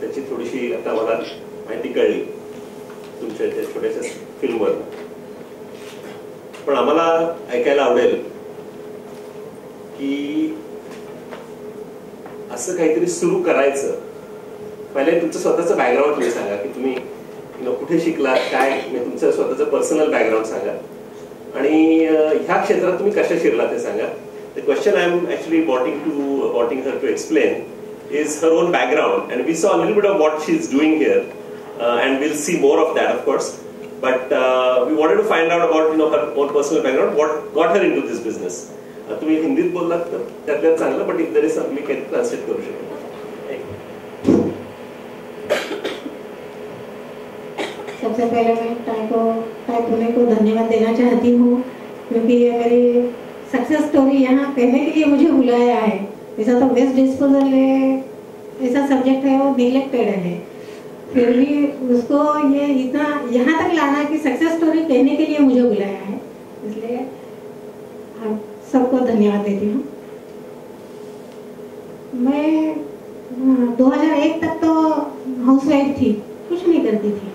त्याची थोडीशी आता मला माहिती कळली तुमच्या त्या छोट्याशा फिल्मवर. पण आम्हाला ऐकायला आवडेल की असं काहीतरी सुरू करायचं, पहिले तुमचं स्वतःचं बॅकग्राऊंड तुम्ही सांगा की तुम्ही कुठे शिकलात, काय तुमचं स्वतःचं पर्सनल बॅकग्राऊंड सांगा आणि ह्या क्षेत्रात तुम्ही कशा शिरला ते सांगा. The question I am actually wanting her to explain is her own background, and we saw a little bit of what she's doing here, and we'll see more of that, of course. But we wanted to find out about her own personal background, what got her into this business. तुम्ही हिंदीत बोललात तर त्यातल्यात चांगलं, but if there is something we can translate करू शकतो. सबसे पहले मैं टाइप पुणे को धन्यवाद देना चाहती हूँ, क्योंकि ये मेरी सक्सेस स्टोरी यहाँ कहने के लिए मुझे बुलाया है. ऐसा तो वेस्ट डिस्पोजल ऐसा सब्जेक्ट है वो निगलेक्टेड है, फिर भी उसको ये इतना यहाँ तक लाना कि सक्सेस स्टोरी कहने के लिए मुझे बुलाया है, इसलिए आप सबको धन्यवाद देती हूँ. मैं 2001 तक तो हाउसवाइफ थी, कुछ नहीं करती थी,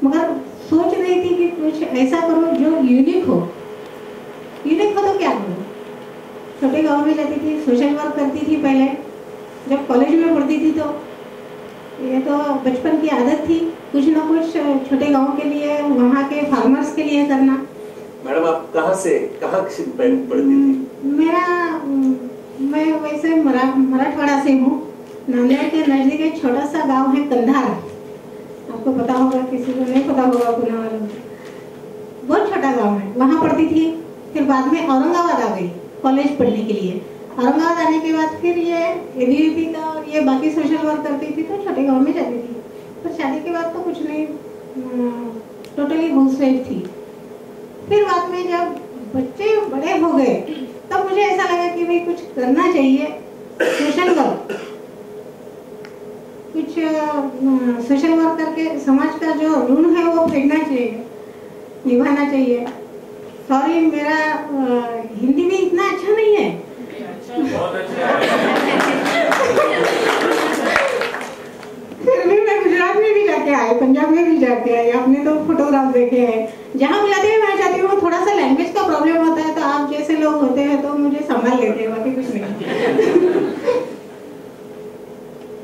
मगर सोच रही थी कि कुछ ऐसा करो जो यूनिक हो तो क्या करूँ. छोटे गांव में जाती थी, सोशल वर्क करती थी पहले, जब कॉलेज में पढ़ती थी तो ये तो बचपन की आदत थी कुछ ना कुछ छोटे गांव के लिए, वहाँ के फार्मर्स के लिए करना. मैडम आप कहाँ पढ़ती थी? मैं वैसे मराठवाड़ा से हूँ. नांदेड़ के नजदीक एक छोटा सा गांव है कंधार, आपको पता होगा, किसी को नहीं पता होगा, पुणे वालों को. बहुत छोटा गांव है, वहाँ पढ़ती थी. फिर बाद में औरंगाबाद आ गई कॉलेज पढ़ने के लिए. औरंगाबाद आने के बाद फिर ये एबीवीपी का और ये बाकी सोशल वर्क करती थी, तो छोटे गांव में जाती थी. तो शादी के बाद तो कुछ नहीं, टोटली हाउसवाइफ थी. फिर बाद में जब बच्चे बड़े हो गए तब मुझे ऐसा लगा कि भाई कुछ करना चाहिए, सोशल वर्क, कुछ सोशल वर्क करके समाज का जो ऋण है वो फेंकना चाहिए, निभाना चाहिए. सॉरी मेरा हिंदी भी इतना अच्छा नहीं है. फिर भी मैं गुजरात में भी जाके आई, पंजाब में भी जाके आई, आपने तो फोटोग्राफ देखे हैं. जहाँ भी जाते हैं मैं जाती हूँ, थोड़ा सा लैंग्वेज का प्रॉब्लम होता है तो आप जैसे लोग होते हैं तो मुझे संभाल लेते हैं, बाकी कुछ नहीं.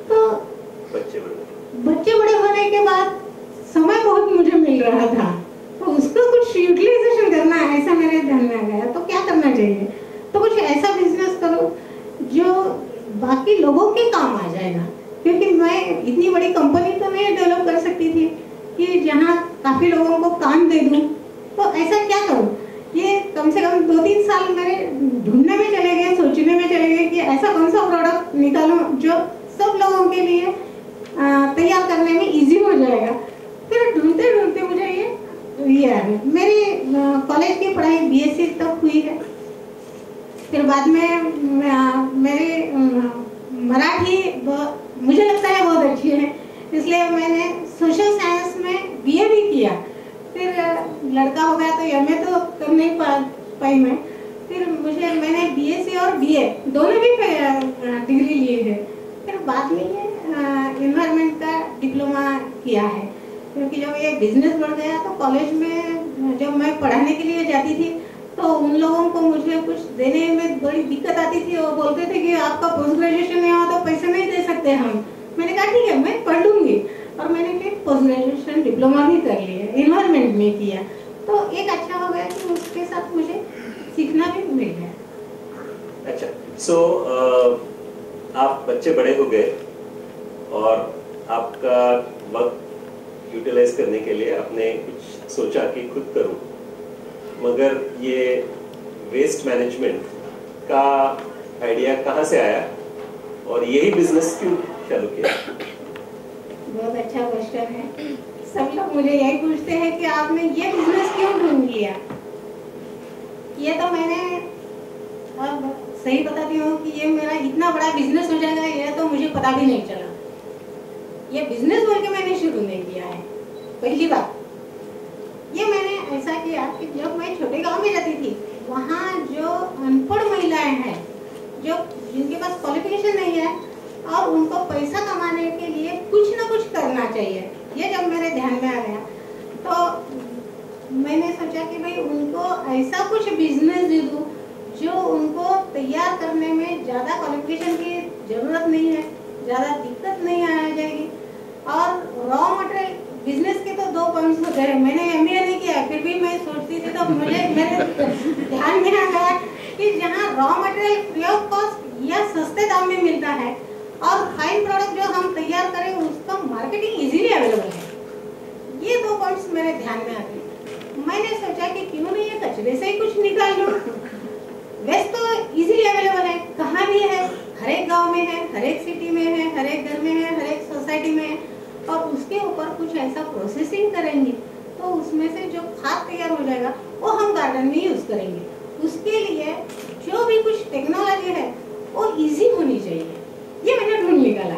तो बच्चे बड़े होने के बाद समय बहुत मुझे मिल रहा था, तो उसको कुछ यूटिलाइजेशन करना है, ऐसा मेरे ध्यान में आ गया. तो क्या करना चाहिए, तो कुछ ऐसा बिजनेस करो जो बाकी लोगों के काम आ जाएगा, क्योंकि मैं इतनी बड़ी कंपनी तो नहीं डेवलप कर सकती थी कि जहाँ काफी लोगों को काम दे दूं. तो ऐसा क्या करूं, ये कम से कम 2-3 साल मेरे ढूंढने में चले गए, सोचने में चले गए कि ऐसा कौन सा प्रोडक्ट निकालूं जो सब लोगों के लिए तैयार करने में इजी हो जाएगा. फिर ढूंढते ढूंढते मुझे ये है. मेरी कॉलेज की पढ़ाई बीएससी तक हुई है. फिर बाद में मेरी मराठी मुझे लगता है बहुत अच्छी है, इसलिए मैंने सोशल साइंस में बीए भी किया. फिर लड़का हो गया तो एमए तो कर नहीं पाई मैं. फिर मैंने बीएससी और बीए दोनों भी डिग्री लिए है. फिर बाद में ये एनवायरनमेंट का डिप्लोमा किया है, क्योंकि जब ये बिजनेस बढ़ गया तो कॉलेज में जब मैं पढ़ाने के लिए जाती थी तो उन लोगों को मुझे कुछ देने में बड़ी दिक्कत आती थी. वो बोलते थे कि आपका पोस्ट ग्रेजुएशन नहीं हुआ तो पैसे नहीं दे सकते हम. मैंने कहा ठीक है मैं पढ़ लूंगी, और मैंने फिर पोस्ट ग्रेजुएशन डिप्लोमा भी कर लिया, एनवायरनमेंट में किया. तो एक अच्छा हो गया कि उसके साथ मुझे सीखना भी मिल गया. अच्छा, सो आप बच्चे बड़े हो गए और आपका वक्त यूटिलाइज करने के लिए आपने कुछ सोचा कि खुद करूं, मगर ये वेस्ट मैनेजमेंट का आइडिया कहाँ से आया और यही बिजनेस क्यों चालू किया? बहुत अच्छा क्वेश्चन है. सब लोग मुझे यही पूछते हैं कि आपने ये बिजनेस क्यों ढूंढ लिया. ये तो मैंने अब सही बताती हूँ कि ये मेरा इतना बड़ा बिजनेस हो जाएगा ये तो मुझे पता भी नहीं चला. ये बिजनेस बोल के मैंने शुरू नहीं किया है. पहली बात ये मैंने ऐसा किया कि जब मैं छोटे गांव में जाती थी, वहाँ जो अनपढ़ महिलाएं हैं, जो जिनके पास क्वालिफिकेशन नहीं है और उनको पैसा कमाने के लिए चाहिए, ये जब मेरे ध्यान में आ गया तो मैंने सोचा कि भाई उनको ऐसा कुछ बिजनेस दे दूँ जो उनको तैयार करने में ज़्यादा क्वालिफिकेशन की ज़रूरत नहीं है, ध्यान दिक्कत नहीं आ जाएगी। और रॉ मटेरियल बिजनेस के तो 2 पॉइंट्स होते हैं। मैंने एमबीए नहीं किया, फिर भी मैं सोचती थी तो मुझे मेरे ध्यान में आ गया कि जहाँ raw material free of cost या सस्ते दाम में मिलता है और फाइन प्रोडक्ट जो हम तैयार करें उसका मार्केटिंग इजीली अवेलेबल है, ये 2 पॉइंट्स मेरे ध्यान में आ गए। मैंने सोचा कि क्यों नहीं ये कचरे से ही कुछ निकाल लूं। वेस्ट तो इजीली अवेलेबल है, कहाँ भी है, हर एक गाँव में है, हर एक सिटी में है, हर एक घर में है, हर एक सोसाइटी में है। और उसके ऊपर कुछ ऐसा प्रोसेसिंग करेंगे तो उसमें से जो खाद तैयार हो जाएगा वो हम गार्डन में यूज करेंगे। उसके लिए जो भी कुछ टेक्नोलॉजी है वो इजी होनी चाहिए, ये मैंने ढूंढ निकाला।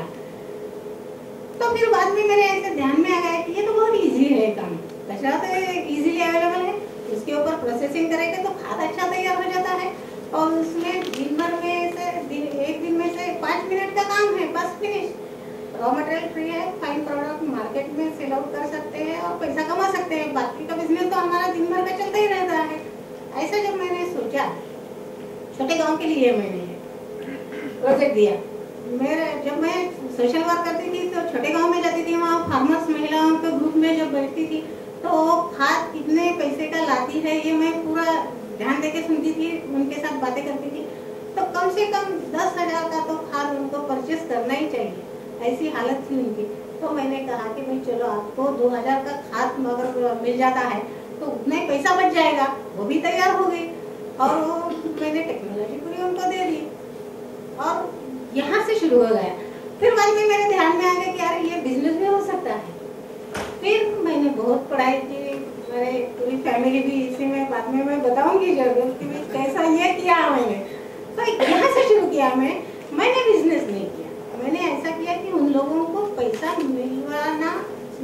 तो फिर बाद में मेरे ऐसे ध्यान में आ गया कि ये तो बहुत इजी है काम, कचरा तो इजीली अवेलेबल है, उसके ऊपर प्रोसेसिंग करेंगे तो खाद अच्छा तैयार हो जाता है और उसमें दिन भर में से एक दिन में से 5 मिनट का काम है, बस फिनिश। रॉ मटेरियल फ्री है, फाइन प्रोडक्ट मार्केट में सेल आउट कर सकते हैं और पैसा कमा सकते हैं। बाकी का बिजनेस तो हमारा दिन भर का चलता ही रहता है। ऐसा जब मैंने सोचा, छोटे गांव के लिए मैंने प्रोजेक्ट दिया। जब मैं सोशल वर्क करती थी तो छोटे गांव में जाती थी, वहाँ फार्मर्स महिलाओं के ग्रुप में जब बैठती थी तो खाद कितने पैसे का लाती है ये मैं पूरा ध्यान देके सुनती थी, उनके साथ बातें करती थी। तो कम से कम 10,000 का तो खाद उनको परचेस करना ही चाहिए, ऐसी हालत थी उनकी। तो मैंने कहा कि भाई चलो आपको 2,000 का खाद अगर मिल जाता है तो उतना ही पैसा बच जाएगा, वो भी तैयार हो गई और वो मैंने टेक्नोलॉजी पूरी उनको दे दी और यहाँ से शुरू हो गया। फिर बाद में मेरे ध्यान में आ गया कि यार ये बिजनेस भी हो सकता है। फिर मैंने बहुत पढ़ाई की, मेरे पूरी फैमिली भी इसी में बाद में मैं बताऊंगी जरूर कि कैसा ये किया मैंने। तो यहाँ से शुरू किया मैंने बिजनेस नहीं किया, मैंने ऐसा किया कि उन लोगों को पैसा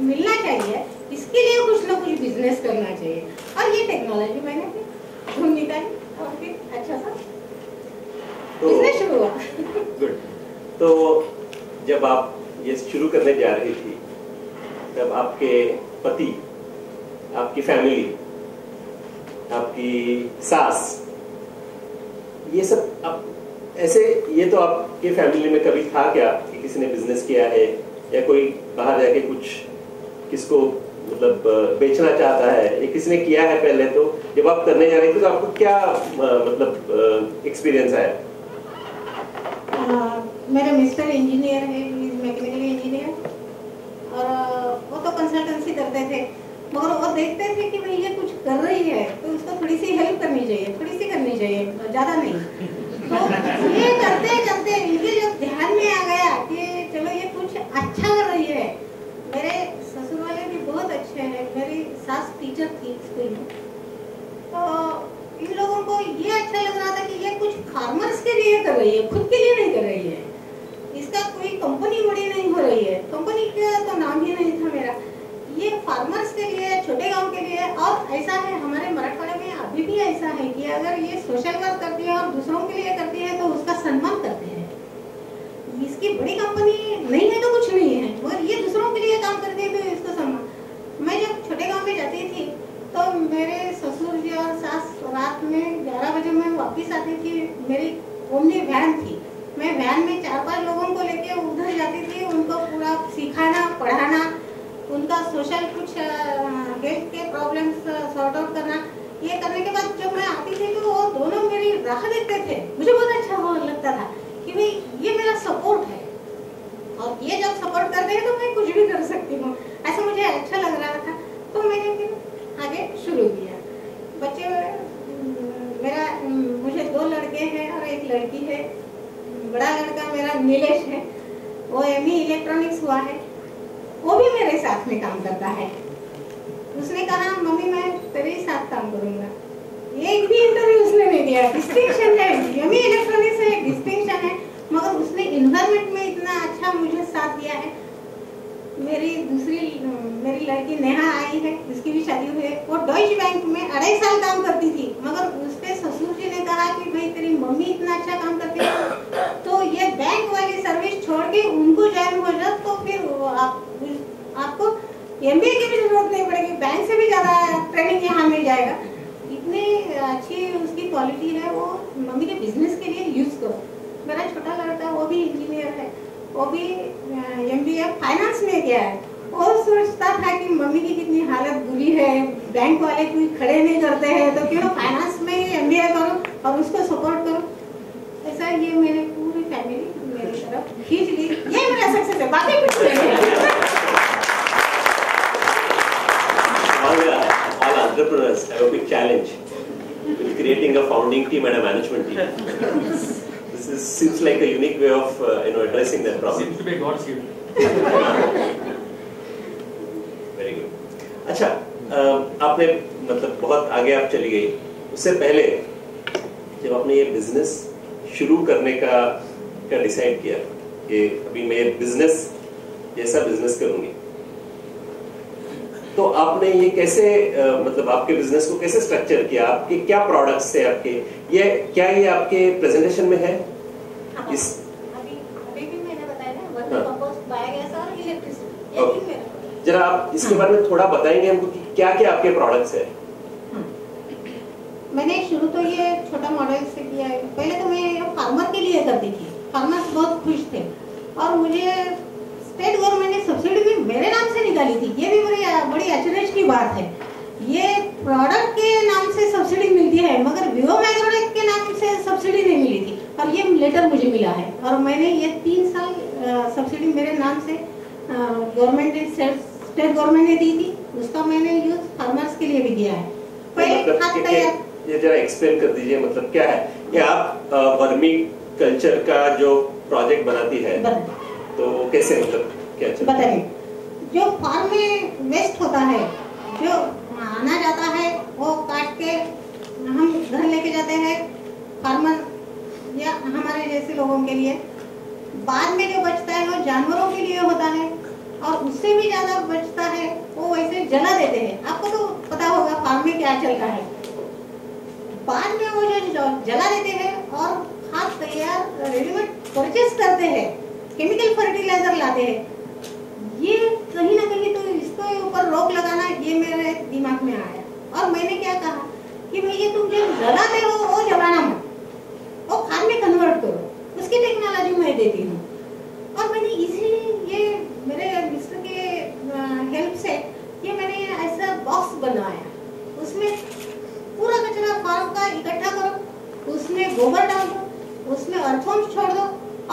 मिलना चाहिए, इसके लिए कुछ ना कुछ बिजनेस करना चाहिए और ये टेक्नोलॉजी मैंने फिर ढूंढ निकाली और फिर अच्छा सा बिजनेस शुरू हुआ। गुड। तो जब आप ये शुरू करने जा रही थी तब आपके पति, आपकी फैमिली, आपकी सास, ये सब आप ऐसे, ये तो आपके फैमिली में कभी था क्या कि किसी ने बिजनेस किया है या कोई बाहर जाके कुछ किसको मतलब बेचना चाहता है या किसी ने किया है पहले? तो जब आप करने जा रही थी तो आपको क्या मतलब एक्सपीरियंस आया? मेरे मिस्टर इंजीनियर है, मैकेनिकल इंजीनियर, और वो तो कंसल्टेंसी करते थे, मगर वो देखते थे कि भाई ये कुछ कर रही है तो उसको थोड़ी सी हेल्प करनी चाहिए, थोड़ी सी करनी चाहिए, ज़्यादा नहीं। तो ये करते करते इनके जब ध्यान में आ गया कि चलो ये कुछ अच्छा कर रही है। मेरे ससुर वाले भी बहुत अच्छे हैं, मेरी सास टीचर थी स्कूल में, तो इन लोगों को ये अच्छा लग रहा था कि ये कुछ फार्मर्स के लिए कर रही है, खुद के लिए नहीं कर रही है। इसका कोई कंपनी बड़ी नहीं हो रही है, कंपनी का तो नाम ही नहीं था मेरा, ये फार्मर्स के लिए, छोटे गांव के लिए। और ऐसा है हमारे मराठवाड़े में अभी भी ऐसा है कि अगर ये सोशल वर्क करती है और दूसरों के लिए करती है तो उसका सम्मान करते हैं। इसकी बड़ी कंपनी नहीं है तो कुछ नहीं है, मगर ये दूसरों के लिए काम करती है तो इसको सम्मान। मैं जब छोटे गाँव में जाती थी तो मेरे ससुर जी और सास रात में 11 बजे मैं वापिस आती थी, मेरी ओमनी वैन थी, मैं वैन में 4-5 लोगों को लेके उधर जाती थी, उनको पूरा सिखाना, पढ़ाना, उनका सोशल कुछ हेल्थ के प्रॉब्लम्स सॉर्ट आउट करना। ये करने के बाद जब मैं आती थी तो वो दोनों मेरी राह देखते थे, मुझे बहुत अच्छा लगता था कि भाई ये मेरा सपोर्ट है और ये जब सपोर्ट करते हैं तो मैं कुछ भी कर सकती हूँ, ऐसा मुझे अच्छा लग रहा था। तो मैंने फिर आगे शुरू किया। बच्चे मुझे 2 लड़के हैं और 1 लड़की है। बड़ा लड़का मेरा नीलेश है, वो एमई इलेक्ट्रॉनिक्स हुआ है, वो भी मेरे साथ में काम करता है। उसने कहा मम्मी मैं तेरे साथ काम करूंगा, एक भी इंटरव्यू उसने नहीं दिया। डिस्टिंक्शन है, एमई इलेक्ट्रॉनिक्स है, डिस्टिंक्शन है, मगर उसने इन्वायरमेंट में इतना अच्छा मुझे साथ दिया है। मेरी लड़की नेहा आई है, उसकी भी शादी हुई है, वो डॉइच बैंक में 2.5 साल काम करती थी, मगर उसके ससुर जी ने कहा कि भाई तेरी मम्मी इतना अच्छा काम करती है तो ये बैंक वाली सर्विस छोड़ के उनको ज्वाइन हो जाओ तो फिर आप MBA की भी जरूरत नहीं पड़ेगी, बैंक से भी ज्यादा ट्रेनिंग यहाँ मिल जाएगा। इतनी अच्छी उसकी क्वालिटी है, वो मम्मी के बिजनेस के लिए यूज करो। मेरा छोटा लड़का वो भी इंजीनियर है, वो भी MBA फाइनेंस में गया है। वो सोचता था कि मम्मी की कितनी हालत बुरी है, बैंक वाले कोई खड़े नहीं करते हैं, तो क्यों फाइनेंस में MBA करो और उसको सपोर्ट करो। ऐसा ये मेरे पूरी फैमिली मेरी तरफ खींच ली, ये मेरा सक्सेस है, बाकी कुछ नहीं है। All entrepreneurs have a big challenge with creating a founding team and a management team. This seems like a unique way of addressing that problem. Seems to be God's gift. Very good. अच्छा, आपने मतलब बहुत आगे आप चली गई। उससे पहले जब आपने ये बिजनेस शुरू करने का डिसाइड किया कि अभी मैं बिजनेस जैसा बिजनेस करूंगी, तो आपने ये कैसे मतलब आपके बिजनेस को कैसे स्ट्रक्चर किया? आपके क्या प्रोडक्ट्स थे आपके? ये आपके प्रेजेंटेशन में है? अभी भी मैंने बताया ना, वर्मी कंपोस्ट, बायोगैस और इलेक्ट्रिसिटी, ये तीन मेरे। जरा आप इसके बारे में थोड़ा बताएंगे हमको कि क्या क्या आपके प्रोडक्ट्स है? मैंने शुरू तो ये छोटा मॉडल से किया है। पहले तो मैं फार्मर के लिए करती थी, फार्मर्स बहुत खुश थे और मुझे स्टेट गवर्नमेंट ने सब्सिडी भी मेरे नाम से निकाली थी। ये भी बड़ी अचरज की बात है। ये प्रोडक्ट के नाम से सब्सिडी मिलती है, मगर विवो माइक्रोटेक के नाम से सब्सिडी नहीं मिली थी, और ये लेटर मुझे मिला है। और मैंने ये 3 साल सब्सिडी मेरे नाम से गवर्नमेंट ने, स्टेट गवर्नमेंट ने दी थी, उसका मैंने यूज फार्मर्स के लिए भी किया है। पहले खाद तैयार, ये जरा एक्सप्लेन कर दीजिए, मतलब क्या है ये? आप वर्मी कल्चर का जो प्रोजेक्ट बनाती है, तो कैसे, मतलब क्या चलता है? बताइए। जो फार्म में वेस्ट होता है, जो अनाज आता है, वो काट के हम घर लेके जाते हैं फार्मर या हमारे जैसे लोगों के लिए। बाद में जो बचता है वो जानवरों के लिए होता है, और उससे भी ज्यादा बचता है वो वैसे जला देते हैं। आपको तो पता होगा फार्म में क्या चलता है। बाद में वो जो जला देते हैं और खाद तैयार रेडीमेड परचेस करते हैं, केमिकल फर्टिलाइजर लाते हैं। ये कहीं ना कहीं तो इसके ऊपर रोक लगाना, ये मेरे दिमाग में आया। और मैंने क्या कहा कि भैया तुम जो जलाते हो वो जलाना मत, वो खाद में कन्वर्ट करो, उसकी टेक्नोलॉजी मैं देती हूँ। और मैंने ये मेरे मिस्टर के हेल्प से ये मैंने ऐसा बॉक्स बनवाया। उसमें पूरा कचरा फार्म का इकट्ठा करो, उसमें गोबर डाल दो, उसमें अर्थवॉर्म्स छोड़ दो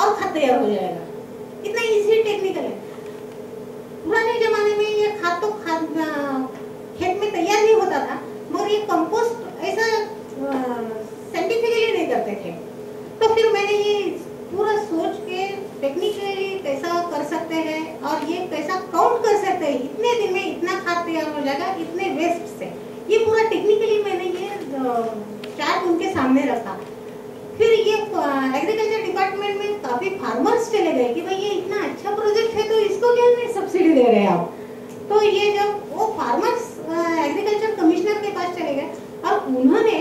और खाद तैयार हो जाएगा। इतना इजी टेक्निकल है। पुराने जमाने में ये खाद तो खेत में तैयार नहीं होता था, मगर ये कंपोस्ट ऐसा साइंटिफिकली नहीं करते थे। तो फिर मैंने ये पूरा सोच के टेक्निकली कैसा कर सकते हैं और ये कैसा काउंट कर सकते हैं, इतने दिन में इतना खाद तैयार हो जाएगा इतने वेस्ट से, ये पूरा टेक्निकली मैंने ये चार्ट उनके सामने रखा। फिर ये एग्रीकल्चर डिपार्टमेंट में काफी फार्मर्स चले गए कि भाई ये इतना अच्छा प्रोजेक्ट है तो इसको क्यों नहीं सब्सिडी दे रहे हैं आप। तो ये जब वो फार्मर्स एग्रीकल्चर कमिश्नर के पास चले गए और उन्होंने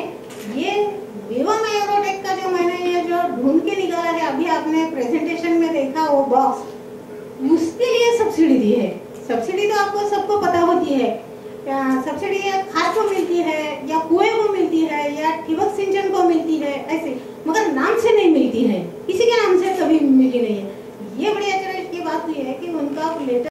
ये विवो माइक्रोटेक का जो मैंने ये जो ढूंढ के निकाला है, अभी आपने प्रेजेंटेशन में देखा वो बॉक्स, उसके लिए सब्सिडी दी है। सब्सिडी तो आपको सबको पता होती है, सब्सिडी खाद को मिलती है या कुएं को मिलती है या ठिबक सिंचन को मिलती है ऐसे, मगर नाम से नहीं मिलती है, किसी के नाम से कभी मिली नहीं है। ये बड़ी अचरज की बात हुई है कि उनका लेटर